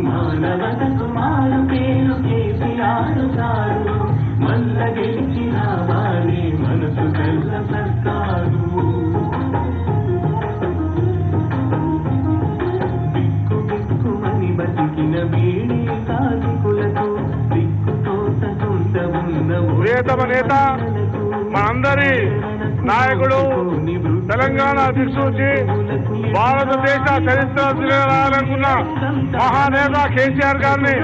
మానవతకు మారు పేరు కేసీఆర్ గారు మల్ల గెలిచిన వారి మనసు కల్ల సర్కారు దిక్కు దిక్కుమని బతికిన బీడి సాధికులకు దిక్కుతోట సొంత ఉన్న ప్రియతమ నేత మనందరి నాయకుడు తెలంగాణ దిక్సూచి భారతదేశ చరిత్ర తిరగాలనుకున్న మహానేత కేసీఆర్ గారిని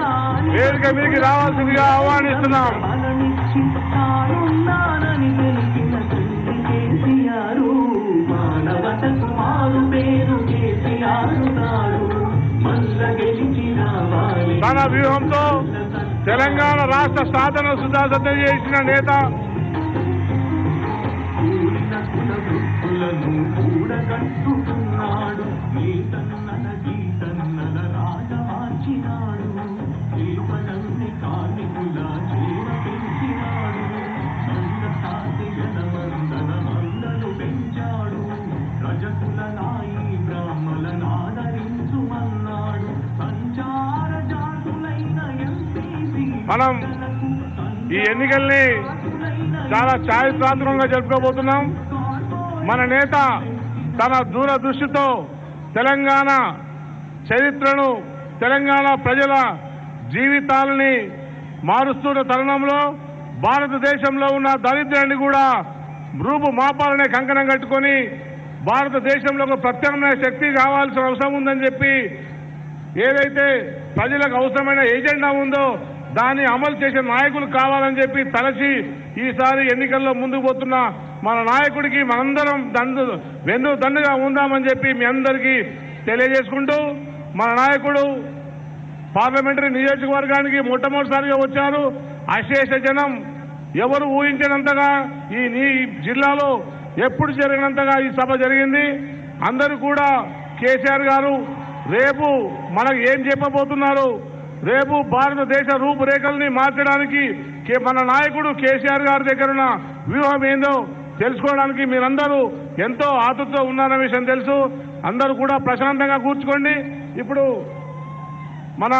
వేదిక మీదకి రావాల్సిందిగా ఆహ్వానిస్తున్నాం. తన వ్యూహంతో తెలంగాణ రాష్ట్ర సాధన సుధాసిద్ధం చేసిన నేత కూడగట్టుకున్నాడు నీతన్నల గీతన్నల రాజమార్చినాడు దీపనన్ని కార్మికుల చేర పెంచినాడు మందను పెంచాడు రజకుల నాయి బ్రాహ్మల నాదరించుమన్నాడు సంచార జాతులైన ఎంపీసీ మనం ఈ ఎన్నికల్ని చాలా చారిత్రాత్మకంగా జరుపుకోబోతున్నాం. మన నేత తన దూరదృష్టితో తెలంగాణ చరిత్రను తెలంగాణ ప్రజల జీవితాలని మారుస్తున్న తరుణంలో భారతదేశంలో ఉన్న దరిద్రాన్ని కూడా రూపు మాపాలనే కంకణం కట్టుకొని భారతదేశంలో ఒక ప్రత్యామ్నాయ శక్తి కావాల్సిన అవసరం ఉందని చెప్పి ఏదైతే ప్రజలకు అవసరమైన ఎజెండా ఉందో దాన్ని అమలు చేసే నాయకులు కావాలని చెప్పి తలచి ఈసారి ఎన్నికల్లో ముందుకు పోతున్న మన నాయకుడికి మనందరం వెన్నుదండుగా ఉందామని చెప్పి మీ అందరికీ తెలియజేసుకుంటూ మన నాయకుడు పార్లమెంటరీ నియోజకవర్గానికి మొట్టమొదటిసారిగా వచ్చారు. అశేష జనం ఎవరు ఊహించినంతగా ఈ జిల్లాలో ఎప్పుడు జరిగినంతగా ఈ సభ జరిగింది. అందరూ కూడా కేసీఆర్ గారు రేపు మనకు ఏం చెప్పబోతున్నారు, రేపు భారతదేశ రూపురేఖల్ని మార్చడానికి మన నాయకుడు కేసీఆర్ గారి దగ్గర ఉన్న వ్యూహం ఏందో తెలుసుకోవడానికి మీరందరూ ఎంతో ఆతృతతో ఉన్నారన్న విషయం తెలుసు. అందరూ కూడా ప్రశాంతంగా కూర్చుకోండి. ఇప్పుడు మన